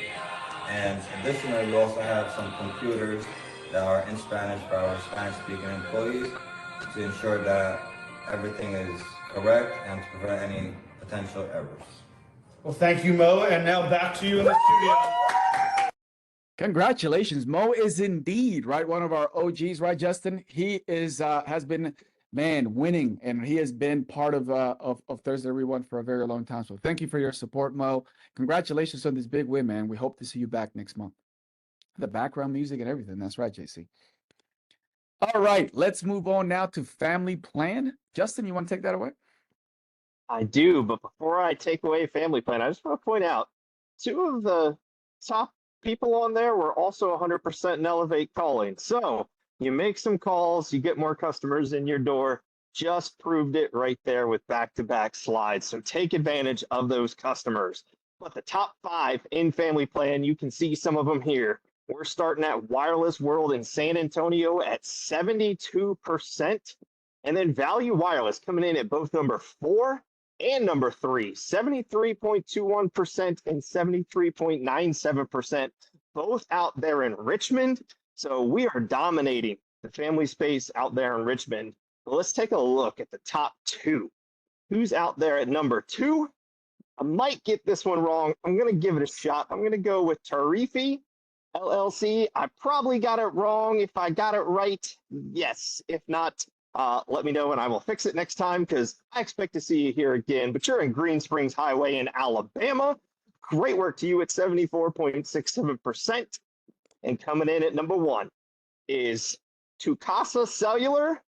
And additionally, we also have some computers that are in Spanish for our Spanish-speaking employees to ensure that everything is correct and to prevent any potential errors. Well, thank you, Mo. And now back to you in the studio. Congratulations. Mo is indeed, right, one of our OGs, right, Justin? He is has been, man, winning, and he has been part of Thursday Rewind for a very long time. So thank you for your support, Mo. Congratulations on this big win, man. We hope to see you back next month. The background music and everything. That's right, JC. All right, let's move on now to Family Plan. Justin, you want to take that away? I do, but before I take away Family Plan, I just want to point out 2 of the top people on there were also 100% in Elevate calling. So you make some calls, you get more customers in your door. Just proved it right there with back-to-back slides. So take advantage of those customers. But the top 5 in Family Plan, you can see some of them here. We're starting at Wireless World in San Antonio at 72%. And then Value Wireless coming in at both number 4 and number 3, 73.21% and 73.97%, both out there in Richmond. So we are dominating the family space out there in Richmond. But let's take a look at the top 2. Who's out there at number 2? I might get this one wrong. I'm going to give it a shot. I'm going to go with Tarifi LLC. I probably got it wrong. If I got it right, yes. If not, let me know and I will fix it next time because I expect to see you here again. But you're in Green Springs Highway in Alabama. Great work to you at 74.67%. And coming in at number 1 is Tucasa Cellular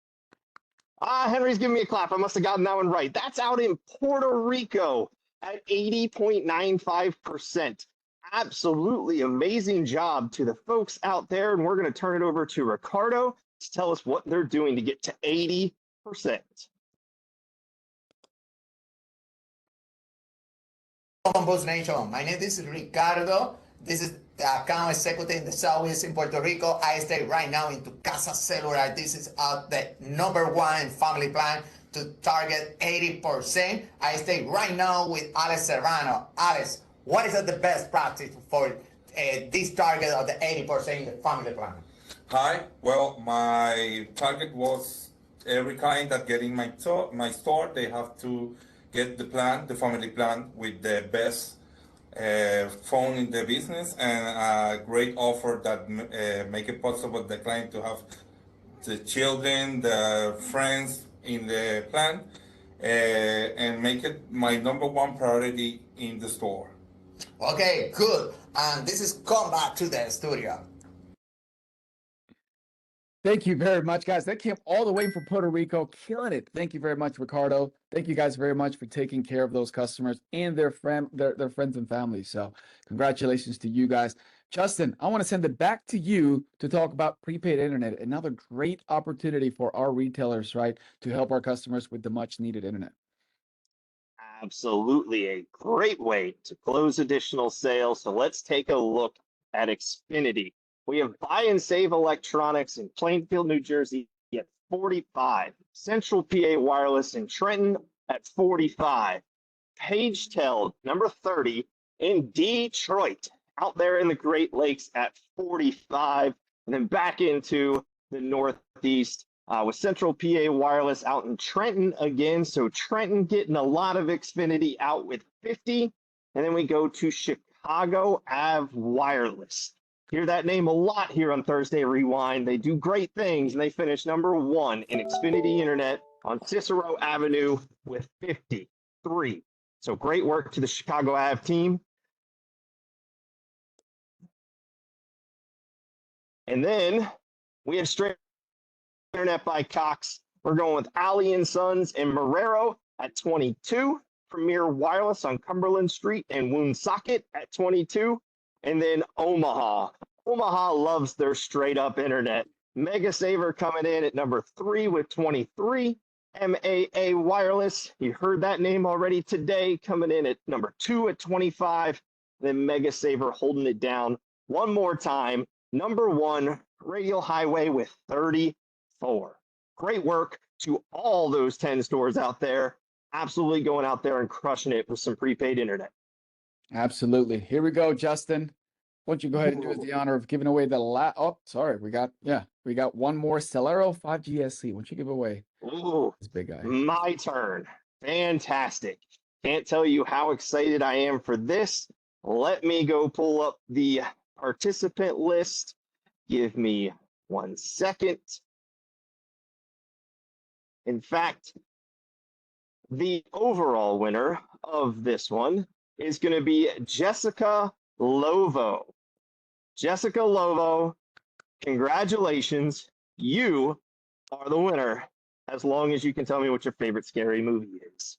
Henry's giving me a clap. I must have gotten that one right. That's out in Puerto Rico at 80.95%. Absolutely amazing job to the folks out there. And we're going to turn it over to Ricardo to tell us what they're doing to get to 80%. Welcome, Boost Nation. My name is Ricardo. This is the account executive in the Southeast in Puerto Rico. I stay right now into Casa Cellular. This is the #1 family plan to target 80%. I stay right now with Alex Serrano. Alex, what is the best practice for this target of the 80% in the family plan? Hi. Well, my target was every client that get in my store, they have to get the plan, the family plan, with the best phone in the business and a great offer that make it possible the client to have the children, the friends in the plan, and make it my #1 priority in the store. Okay, good. And this is come back to the studio. Thank you very much, guys. That came all the way from Puerto Rico, killing it. Thank you very much, Ricardo. Thank you guys very much for taking care of those customers and their friends and families. So congratulations to you guys. Justin, I want to send it back to you to talk about prepaid internet, another great opportunity for our retailers, right, to help our customers with the much needed internet. Absolutely a great way to close additional sales. So let's take a look at Xfinity. We have Buy and Save Electronics in Plainfield, New Jersey at 45. Central PA Wireless in Trenton at 45. PageTel, #30 in Detroit, out there in the Great Lakes at 45. And then back into the Northeast with Central PA Wireless out in Trenton again. So Trenton getting a lot of Xfinity out with 50. And then we go to Chicago Ave Wireless. Hear that name a lot here on Thursday Rewind. They do great things, and they finish #1 in Xfinity Internet on Cicero Avenue with 53. So great work to the Chicago Ave team. And then we have Straight Internet by Cox. We're going with Ali & Sons and Marrero at 22. Premier Wireless on Cumberland Street and Woonsocket at 22. And then Omaha. Omaha loves their straight up internet. Mega Saver coming in at #3 with 23. MAA Wireless, you heard that name already today, coming in at #2 at 25. Then Mega Saver holding it down one more time. #1, Radial Highway with 34. Great work to all those 10 stores out there. Absolutely going out there and crushing it with some prepaid internet. Absolutely. Here we go, Justin. Why don't you go ahead and do us the honor of giving away the we got one more Celero 5G SC. Why don't you give away this big guy? My turn. Fantastic. Can't tell you how excited I am for this. Let me go pull up the participant list. Give me 1 second. In fact, the overall winner of this one is going to be Jessica Lovo. Jessica Lovo, congratulations. You are the winner, as long as you can tell me what your favorite scary movie is.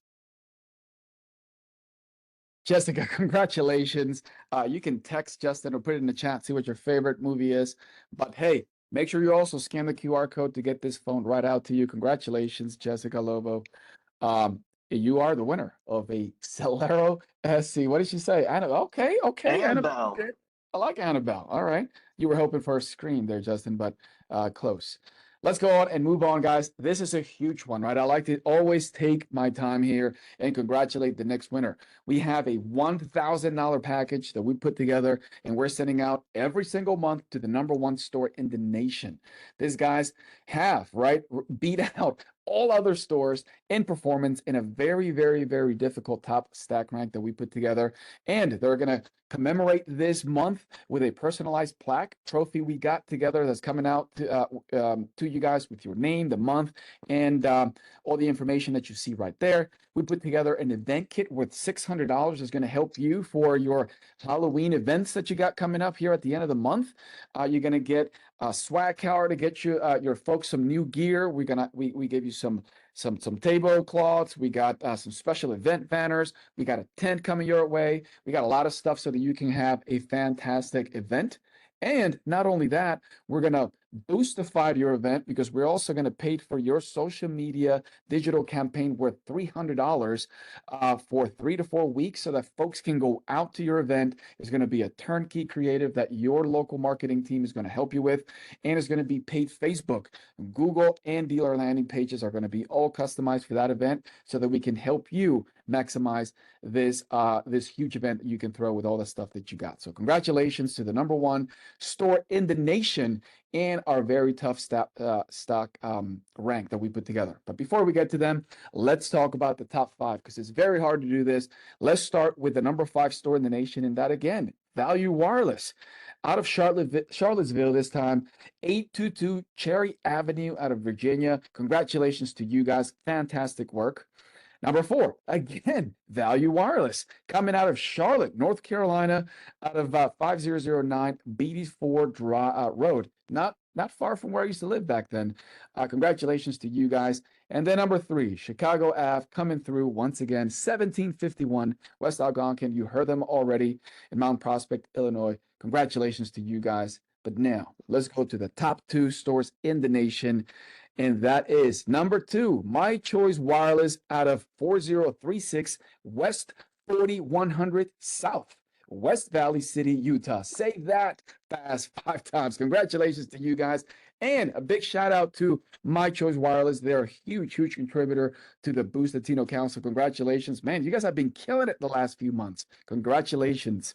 Jessica, congratulations. You can text Justin or put it in the chat, see what your favorite movie is. But hey, make sure you also scan the QR code to get this phone right out to you. Congratulations, Jessica Lovo. You are the winner of a Celero SC. What did she say? Okay. Annabelle. I like Annabelle. All right. You were hoping for a scream there, Justin, but close. Let's go on and move on, guys. This is a huge one, right? I like to always take my time here and congratulate the next winner. We have a $1,000 package that we put together, and we're sending out every single month to the #1 store in the nation. These guys have, right, beat out all other stores in performance in a very, very, very difficult top stack rank that we put together. And they're going to commemorate this month with a personalized plaque trophy we got together that's coming out to you guys with your name, the month, and all the information that you see right there. We put together an event kit worth $600 is going to help you for your Halloween events that you got coming up here at the end of the month. You're going to get swag cower to get you your folks some new gear. We gave you some tablecloths. We got some special event banners. We got a tent coming your way. We got a lot of stuff so that you can have a fantastic event. And not only that, we're gonna boostify your event because we're also gonna pay for your social media digital campaign worth $300 for 3 to 4 weeks, so that folks can go out to your event. It's gonna be a turnkey creative that your local marketing team is gonna help you with, and it's gonna be paid Facebook, Google, and dealer landing pages are gonna be all customized for that event, so that we can help you maximize this this huge event that you can throw with all the stuff that you got. So congratulations to the #1 store in the nation and our very tough stock rank that we put together. But before we get to them, let's talk about the top 5 because it's very hard to do this. Let's start with the #5 store in the nation, and that again, Value Wireless. Out of Charlottesville this time, 822 Cherry Avenue out of Virginia. Congratulations to you guys. Fantastic work. #4, again, Value Wireless, coming out of Charlotte, North Carolina, out of 5009 Beatties Ford Road. Not far from where I used to live back then. Congratulations to you guys. And then #3, Chicago Ave, coming through once again, 1751 West Algonquin. You heard them already in Mount Prospect, Illinois. Congratulations to you guys. But now, let's go to the top 2 stores in the nation. And that is #2, My Choice Wireless out of 4036 West 4100 South, West Valley City, Utah. Say that fast 5 times. Congratulations to you guys. And a big shout out to My Choice Wireless. They're a huge contributor to the Boost Latino Council. Congratulations. Man, you guys have been killing it the last few months. Congratulations.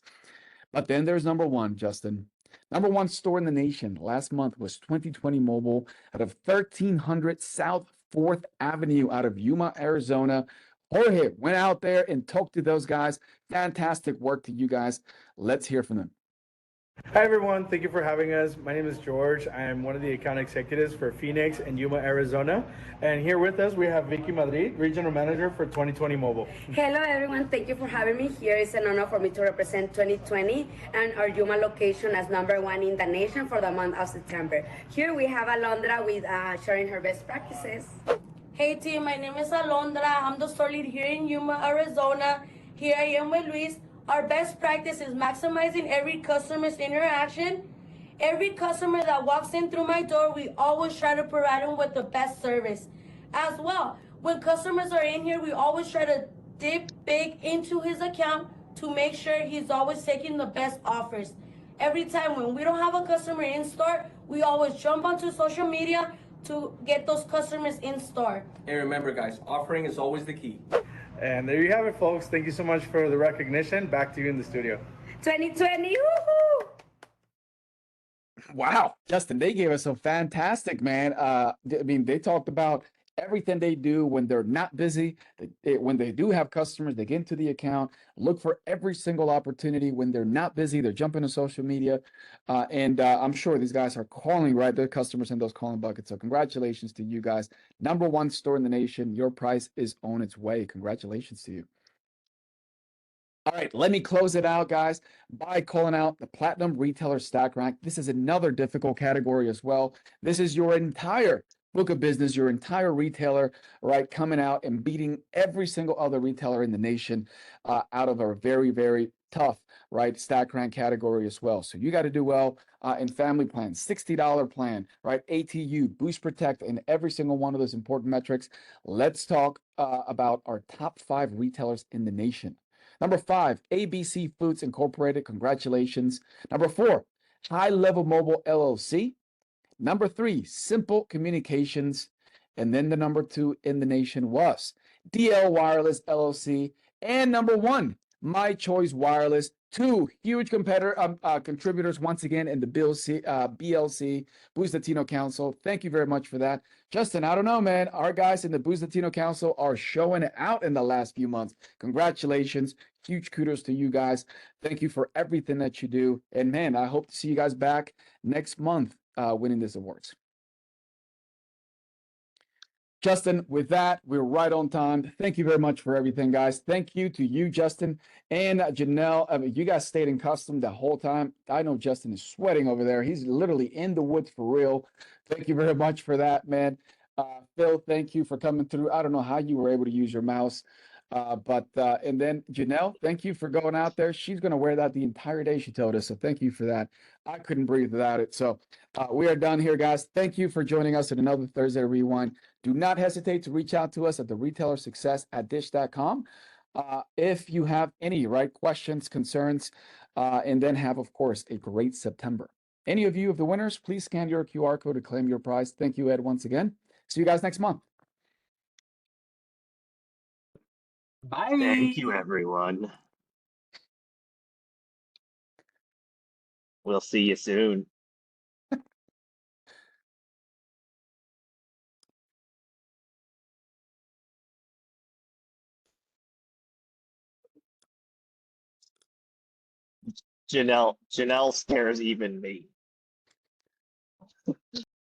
But then there's #1, Justin. #1 store in the nation last month was 2020 Mobile out of 1300 South 4th Avenue out of Yuma, Arizona. Jorge went out there and talked to those guys. Fantastic work to you guys. Let's hear from them. Hi everyone, thank you for having us. My name is George. I am one of the account executives for Phoenix and Yuma, Arizona. And here with us we have Vicky Madrid, Regional Manager for 2020 Mobile. Hello everyone, thank you for having me here. It's an honor for me to represent 2020 and our Yuma location as #1 in the nation for the month of September. Here we have Alondra with sharing her best practices. Hey team, my name is Alondra. I'm the store lead here in Yuma, Arizona. Here I am with Luis. Our best practice is maximizing every customer's interaction. Every customer that walks in through my door, we always try to provide them with the best service. As well, when customers are in here, we always try to dip big into his account to make sure he's always taking the best offers. Every time when we don't have a customer in store, we always jump onto social media to get those customers in store. And remember guys, offering is always the key. And there you have it, folks. Thank you so much for the recognition. Back to you in the studio. 2020, woohoo! Wow, Justin, they gave us some fantastic, man. I mean, they talked about everything they do when they're not busy. When they do have customers, they get into the account, look for every single opportunity. When they're not busy, they're jumping to social media. And I'm sure these guys are calling, right? Their customers in those calling buckets. So congratulations to you guys. #1 store in the nation. Your price is on its way. Congratulations to you. All right, let me close it out, guys, by calling out the Platinum Retailer Stack Rank. This is another difficult category as well. This is your entire book of business, your entire retailer, right, coming out and beating every single other retailer in the nation out of a very tough, right, stack rank category as well. So you got to do well in family plans, $60 plan, right, ATU, Boost Protect, and every single one of those important metrics. Let's talk about our top 5 retailers in the nation. #5, ABC Foods Incorporated. Congratulations. #4, High Level Mobile LLC. #3, Simple Communications. And then the #2 in the nation was DL Wireless LLC. And #1, My Choice Wireless. 2 huge contributors once again in the BLC, Boost Latino Council. Thank you very much for that. Justin, I don't know, man. Our guys in the Boost Latino Council are showing it out in the last few months. Congratulations. Huge kudos to you guys. Thank you for everything that you do. And man, I hope to see you guys back next month winning these awards. Justin, with that, we're right on time. Thank you very much for everything, guys. Thank you to you, Justin, and Janelle. I mean, you guys stayed in custom the whole time. I know Justin is sweating over there. He's literally in the woods for real. Thank you very much for that, man. Phil, thank you for coming through. I don't know how you were able to use your mouse. And then Janelle, thank you for going out there. She's going to wear that the entire day, she told us. So thank you for that. I couldn't breathe without it. So we are done here, guys. Thank you for joining us at another Thursday Rewind. Do not hesitate to reach out to us at theretailersuccess@dish.com. If you have any questions, concerns, and then have, of course, a great September. Any of you of the winners, please scan your QR code to claim your prize. Thank you, Ed, once again. See you guys next month. Bye. Thank you, everyone. We'll see you soon. Janelle scares even me.